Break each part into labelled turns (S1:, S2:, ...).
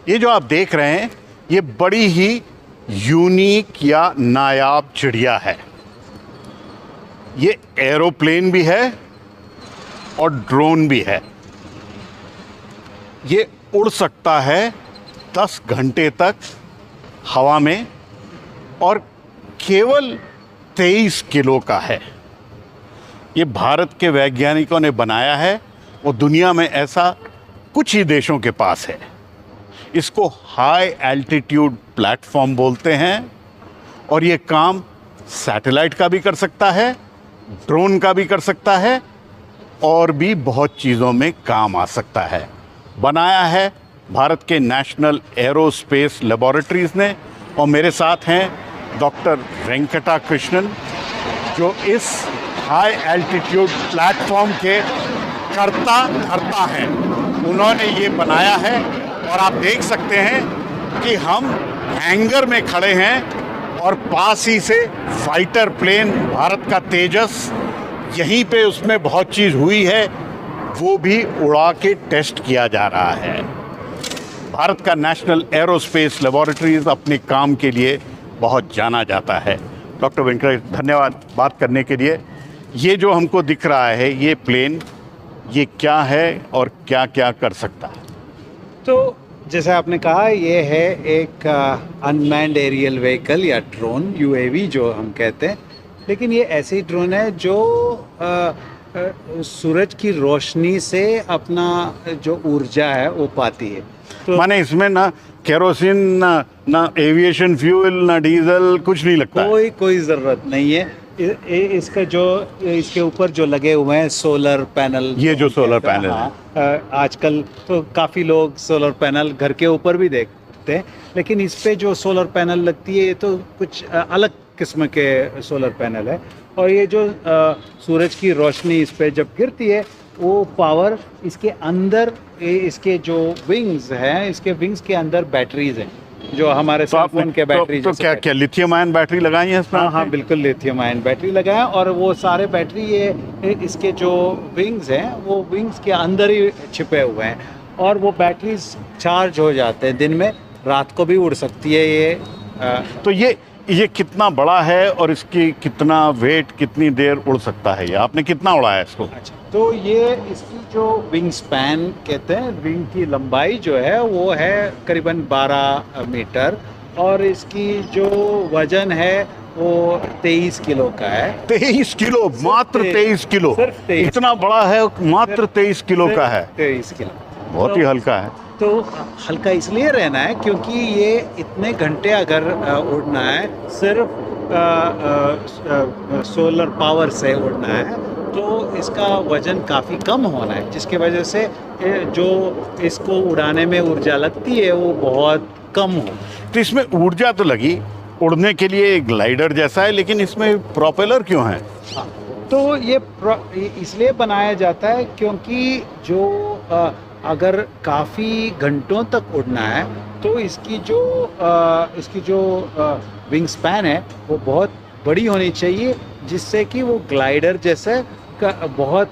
S1: ये जो आप देख रहे हैं ये बड़ी ही यूनिक या नायाब चिड़िया है। ये एरोप्लेन भी है और ड्रोन भी है। ये उड़ सकता है 10 घंटे तक हवा में और केवल 23 किलो का है। ये भारत के वैज्ञानिकों ने बनाया है और दुनिया में ऐसा कुछ ही देशों के पास है। इसको हाई एल्टीट्यूड प्लेटफॉर्म बोलते हैं और ये काम सैटेलाइट का भी कर सकता है, ड्रोन का भी कर सकता है और भी बहुत चीज़ों में काम आ सकता है। बनाया है भारत के नेशनल एरोस्पेस लेबोरेटरीज ने और मेरे साथ हैं डॉक्टर वेंकटा कृष्णन जो इस हाई एल्टीट्यूड प्लेटफॉर्म के कर्ता धर्ता हैं। उन्होंने ये बनाया है और आप देख सकते हैं कि हम हैंगर में खड़े हैं और पास ही से फाइटर प्लेन भारत का तेजस, यहीं पे उसमें बहुत चीज़ हुई है, वो भी उड़ा के टेस्ट किया जा रहा है। भारत का नेशनल एरोस्पेस लेबोरेटरीज अपने काम के लिए बहुत जाना जाता है। डॉक्टर वेंकट, धन्यवाद बात करने के लिए। ये जो हमको दिख रहा है ये प्लेन, ये क्या है और क्या क्या कर सकता है?
S2: तो जैसे आपने कहा, ये है एक अनमैन्ड एरियल व्हीकल या ड्रोन, यूएवी जो हम कहते हैं। लेकिन ये ऐसी ड्रोन है जो सूरज की रोशनी से अपना जो ऊर्जा है वो पाती है। तो
S1: माने इसमें ना केरोसिन ना एविएशन फ्यूल ना डीजल, कुछ नहीं लगता है।
S2: कोई ज़रूरत नहीं है। इसका जो इसके ऊपर जो लगे हुए हैं सोलर पैनल,
S1: ये जो सोलर पैनल है,
S2: आजकल तो काफ़ी लोग सोलर पैनल घर के ऊपर भी देखते हैं, लेकिन इस पे जो सोलर पैनल लगती है ये तो कुछ अलग किस्म के सोलर पैनल है। और ये जो सूरज की रोशनी इस पे जब गिरती है वो पावर इसके अंदर, इसके जो विंग्स हैं, इसके विंग्स के अंदर बैटरीज हैं जो हमारे स्मार्टफोन के बैटरी।
S1: तो क्या लिथियम आयन बैटरी लगाई है इसमें?
S2: हाँ, बिल्कुल लिथियम आयन बैटरी लगाए और वो सारे बैटरी ये इसके जो विंग्स हैं वो विंग्स के अंदर ही छिपे हुए हैं और वो बैटरीज चार्ज हो जाते हैं दिन में, रात को भी उड़ सकती है ये।
S1: तो ये कितना बड़ा है और इसकी कितना वेट, कितनी देर उड़ सकता है? ये आपने कितना उड़ाया इसको?
S2: अच्छा, तो ये इसकी जो विंग स्पैन कहते हैं, विंग की लंबाई जो है वो है करीबन 12 मीटर और इसकी जो वजन है वो 23 किलो का है।
S1: 23 किलो? मात्र 23 किलो?
S2: सिर्फ 23।
S1: इतना बड़ा है, मात्र 23 किलो का है?
S2: 23 किलो,
S1: बहुत ही हल्का है।
S2: तो हल्का इसलिए रहना है क्योंकि ये इतने घंटे अगर उड़ना है, सिर्फ सोलर पावर से उड़ना है, तो इसका वजन काफ़ी कम होना है, जिसकी वजह से जो इसको उड़ाने में ऊर्जा लगती है वो बहुत कम हो।
S1: तो इसमें ऊर्जा तो लगी, उड़ने के लिए एक ग्लाइडर जैसा है, लेकिन इसमें प्रोपेलर क्यों है?
S2: हाँ, तो ये इसलिए बनाया जाता है क्योंकि जो अगर काफ़ी घंटों तक उड़ना है तो इसकी जो विंग स्पैन है वो बहुत बड़ी होनी चाहिए, जिससे कि वो ग्लाइडर जैसे बहुत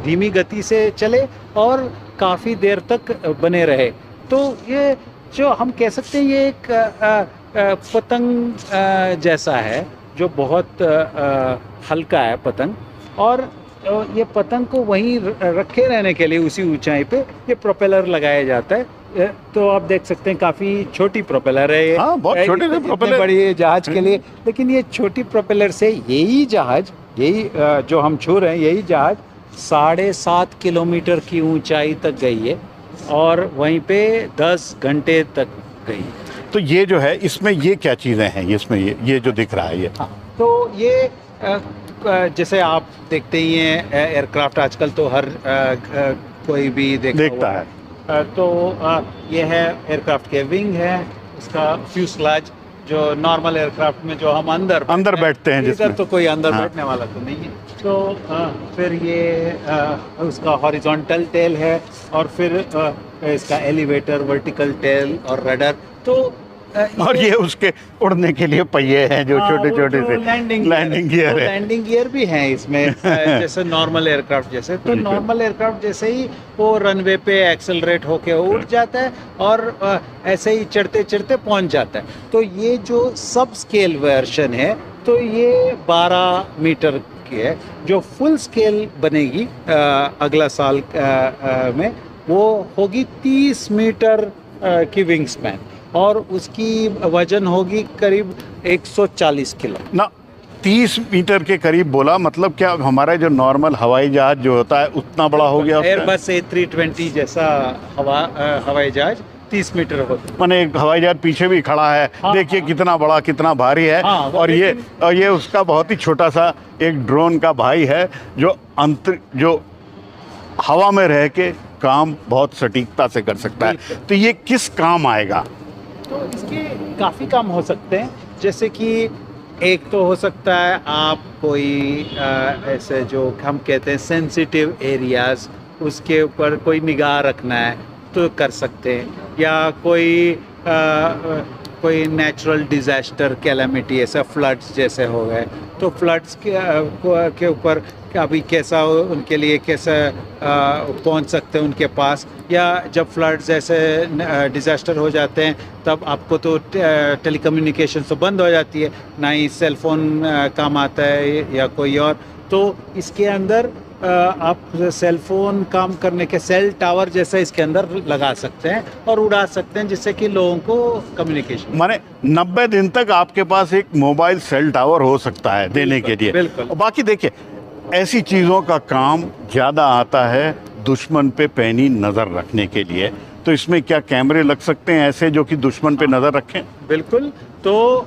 S2: धीमी गति से चले और काफ़ी देर तक बने रहे। तो ये जो हम कह सकते हैं ये एक पतंग जैसा है जो बहुत हल्का है पतंग, और ये पतंग को वहीं रखे रहने के लिए उसी ऊंचाई पे ये प्रोपेलर लगाया जाता है। तो आप देख सकते हैं काफ़ी छोटी प्रोपेलर है ये।
S1: हाँ, बहुत छोटे से प्रोपेलर,
S2: बड़ी जहाज के लिए, लेकिन ये छोटी प्रोपेलर से यही जहाज, यही जो हम छू रहे हैं, यही जहाज 7.5 किलोमीटर की ऊंचाई तक गई है और वहीं पे 10 घंटे तक गई।
S1: तो ये जो है इसमें ये क्या चीज़ें हैं इसमें, ये जो दिख रहा है ये?
S2: हाँ, तो ये जैसे आप देखते ही हैं एयरक्राफ्ट आजकल तो हर कोई भी
S1: देखता है।
S2: तो ये है एयरक्राफ्ट के विंग है, इसका फ्यूसलाज जो नॉर्मल एयरक्राफ्ट में जो हम अंदर
S1: बैठते हैं,
S2: इधर तो कोई अंदर
S1: हाँ।
S2: बैठने वाला तो नहीं है। तो फिर ये उसका हॉरिजॉन्टल टेल है और फिर इसका एलिवेटर, वर्टिकल टेल और रडर। तो
S1: और ये उसके उड़ने के लिए पहिए हैं जो छोटे छोटे से लैंडिंग गियर है।
S2: लैंडिंग गियर भी हैं इसमें जैसे नॉर्मल एयरक्राफ्ट जैसे। तो
S1: बिल्कुल।
S2: नॉर्मल एयरक्राफ्ट जैसे ही वो रनवे पे एक्सेलरेट होके उड़ जाता है और ऐसे ही चढ़ते चढ़ते पहुंच जाता है। तो ये जो सब स्केल वर्जन है तो ये 12 मीटर की है। जो फुल स्केल बनेगी अगला साल में वो होगी 30 मीटर की विंग स्पैन और उसकी वजन होगी करीब 140 किलो
S1: ना। 30 मीटर के करीब बोला, मतलब क्या हमारा जो नॉर्मल हवाई जहाज जो होता है उतना बड़ा हो गया?
S2: एयरबस A320 जैसा हवाई जहाज 30 मीटर होता है।
S1: मैंने एक हवाई जहाज पीछे भी खड़ा है,
S2: हाँ,
S1: देखिए
S2: हाँ।
S1: कितना बड़ा कितना भारी है।
S2: हाँ,
S1: और ये उसका बहुत ही छोटा सा एक ड्रोन का भाई है जो हवा में रह के काम बहुत सटीकता से कर सकता है। तो ये किस काम आएगा?
S2: तो इसके काफ़ी काम हो सकते हैं, जैसे कि एक तो हो सकता है आप कोई ऐसे जो हम कहते हैं सेंसिटिव एरियाज उसके ऊपर कोई निगाह रखना है तो कर सकते हैं, या कोई नेचुरल डिज़ास्टर कैलामिटी ऐसा फ्लड्स जैसे हो गए तो फ्लड्स के ऊपर अभी कैसा उनके लिए कैसा पहुंच सकते हैं उनके पास, या जब फ्लड्स ऐसे डिज़ास्टर हो जाते हैं तब आपको तो टेलीकम्युनिकेशन तो बंद हो जाती है, ना ही सेल फोन काम आता है या कोई और। तो इसके अंदर आप सेल फोन काम करने के सेल टावर जैसा इसके अंदर लगा सकते हैं और उड़ा सकते हैं जिससे कि लोगों को कम्युनिकेशन
S1: माने 90 दिन तक आपके पास एक मोबाइल सेल टावर हो सकता है देने के लिए।
S2: बिल्कुल।
S1: और बाकी देखिए ऐसी चीज़ों का काम ज़्यादा आता है दुश्मन पे पैनी नज़र रखने के लिए। तो इसमें क्या कैमरे लग सकते हैं ऐसे जो कि दुश्मन पे नज़र रखें?
S2: बिल्कुल। तो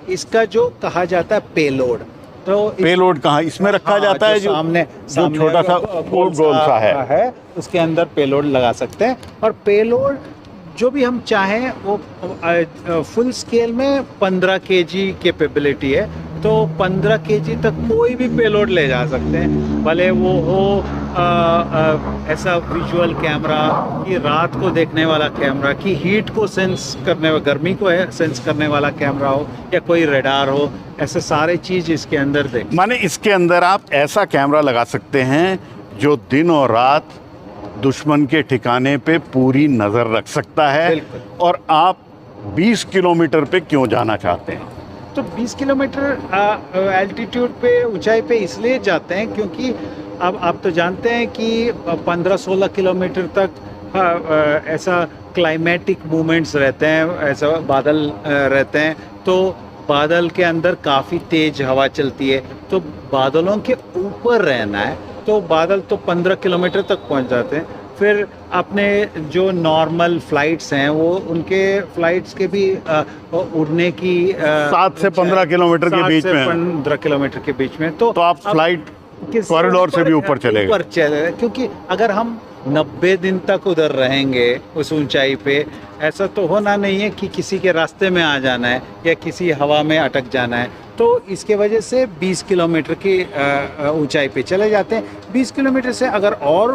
S2: इसका जो कहा जाता है पेलोड, तो
S1: पेलोड कहाँ इसमें रखा जाता है? जो
S2: सामने
S1: छोटा सा गोल सा है
S2: उसके अंदर पेलोड लगा सकते हैं। और पेलोड जो भी हम चाहें वो फुल स्केल में 15 केजी कैपेबिलिटी है, तो 15 केजी तक कोई भी पेलोड ले जा सकते हैं, भले वो हो ऐसा विजुअल कैमरा कि रात को देखने वाला कैमरा, कि हीट को सेंस करने गर्मी को सेंस करने वाला कैमरा हो, या कोई रडार हो, ऐसे सारे चीज़ इसके अंदर देख।
S1: माने इसके अंदर आप ऐसा कैमरा लगा सकते हैं जो दिन और रात दुश्मन के ठिकाने पे पूरी नज़र रख सकता है। और आप 20 किलोमीटर पे क्यों जाना चाहते हैं?
S2: तो 20 किलोमीटर एल्टीट्यूड पे ऊंचाई पे इसलिए जाते हैं क्योंकि अब आप तो जानते हैं कि 15-16 किलोमीटर तक ऐसा क्लाइमेटिक मूवमेंट्स रहते हैं, ऐसा बादल रहते हैं, तो बादल के अंदर काफ़ी तेज हवा चलती है, तो बादलों के ऊपर रहना है। तो बादल तो 15 किलोमीटर तक पहुंच जाते हैं। फिर अपने जो नॉर्मल फ्लाइट्स हैं वो उनके फ्लाइट्स के भी उड़ने की
S1: 7 से 15 किलोमीटर के बीच में,
S2: 15 किलोमीटर के बीच में। तो
S1: आप फ्लाइट कॉरिडोर से भी ऊपर चलेगा।
S2: क्योंकि अगर हम 90 दिन तक उधर रहेंगे उस ऊंचाई पे, ऐसा तो होना नहीं है कि किसी के रास्ते में आ जाना है या किसी हवा में अटक जाना है। तो इसके वजह से 20 किलोमीटर की ऊंचाई पे चले जाते हैं। 20 किलोमीटर से अगर और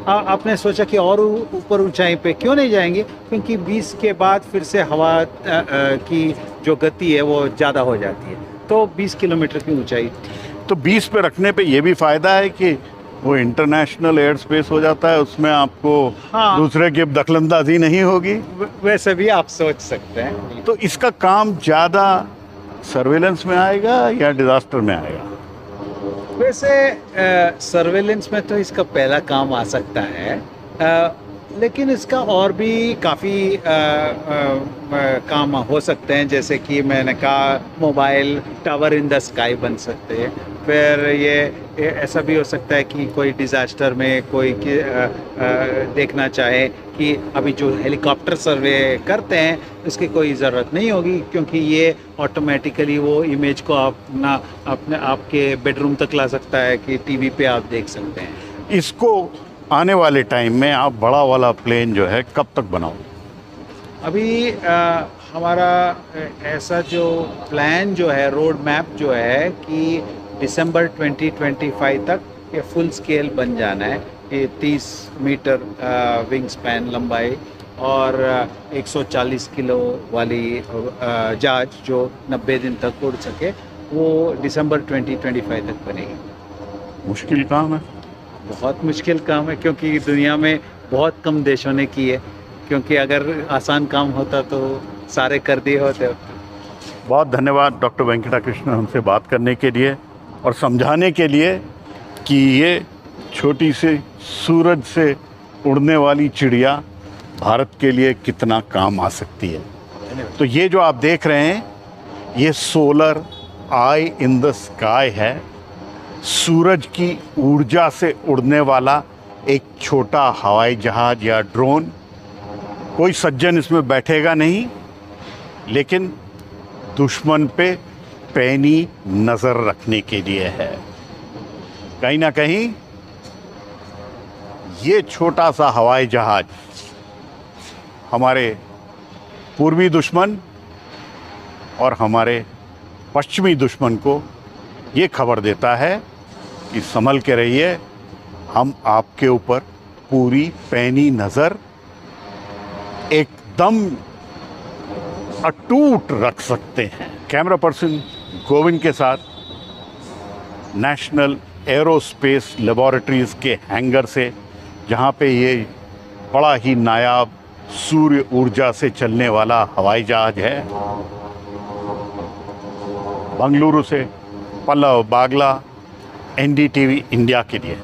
S2: आपने सोचा कि और ऊपर ऊंचाई पे क्यों नहीं जाएंगे, क्योंकि 20 के बाद फिर से हवा की जो गति है वो ज़्यादा हो जाती है, तो 20 किलोमीटर की ऊंचाई।
S1: तो 20 पे रखने पे ये भी फ़ायदा है कि वो इंटरनेशनल एयर स्पेस हो जाता है, उसमें आपको दूसरे की दखलंदाजी नहीं होगी।
S2: वैसे भी आप सोच सकते हैं।
S1: तो इसका काम ज़्यादा सर्वेलेंस में आएगा या डिजास्टर में आएगा?
S2: वैसे सर्वेलेंस में तो इसका पहला काम आ सकता है, लेकिन इसका और भी काफ़ी काम हो सकते हैं, जैसे कि मैंने कहा mobile tower in the sky बन सकते हैं। फिर ये ऐसा भी हो सकता है कि कोई डिज़ास्टर में कोई देखना चाहे कि अभी जो हेलीकॉप्टर सर्वे करते हैं उसकी कोई ज़रूरत नहीं होगी, क्योंकि ये ऑटोमेटिकली वो इमेज को अपने आपके बेडरूम तक ला सकता है कि टीवी पे आप देख सकते हैं।
S1: इसको आने वाले टाइम में आप बड़ा वाला प्लेन जो है कब तक बनाओगे?
S2: अभी हमारा ऐसा जो प्लान जो है, रोड मैप जो है कि दिसंबर 2025 तक ये फुल स्केल बन जाना है। ये 30 मीटर विंग स्पैन लंबाई और 140 किलो वाली जहाज जो 90 दिन तक उड़ सके, वो दिसंबर 2025 तक बनेगी।
S1: मुश्किल काम है।
S2: बहुत मुश्किल काम है, क्योंकि दुनिया में बहुत कम देशों ने की है, क्योंकि अगर आसान काम होता तो सारे कर दिए होते।
S1: बहुत धन्यवाद डॉक्टर वेंकटा कृष्णन हमसे बात करने के लिए और समझाने के लिए कि ये छोटी सी सूरज से उड़ने वाली चिड़िया भारत के लिए कितना काम आ सकती है। तो ये जो आप देख रहे हैं, ये solar I in the sky है। सूरज की ऊर्जा से उड़ने वाला एक छोटा हवाई जहाज या ड्रोन। कोई सज्जन इसमें बैठेगा नहीं, लेकिन दुश्मन पे पैनी नज़र रखने के लिए है। कहीं ना कहीं ये छोटा सा हवाई जहाज हमारे पूर्वी दुश्मन और हमारे पश्चिमी दुश्मन को ये खबर देता है कि संभल के रहिए, हम आपके ऊपर पूरी पैनी नज़र एकदम अटूट रख सकते हैं। कैमरा पर्सन गोविंद के साथ नेशनल एरोस्पेस लेबोरेटरीज़ के हैंगर से, जहाँ पे ये बड़ा ही नायाब सूर्य ऊर्जा से चलने वाला हवाई जहाज है। बंगलुरु से पल्लव बागला, NDTV इंडिया के लिए।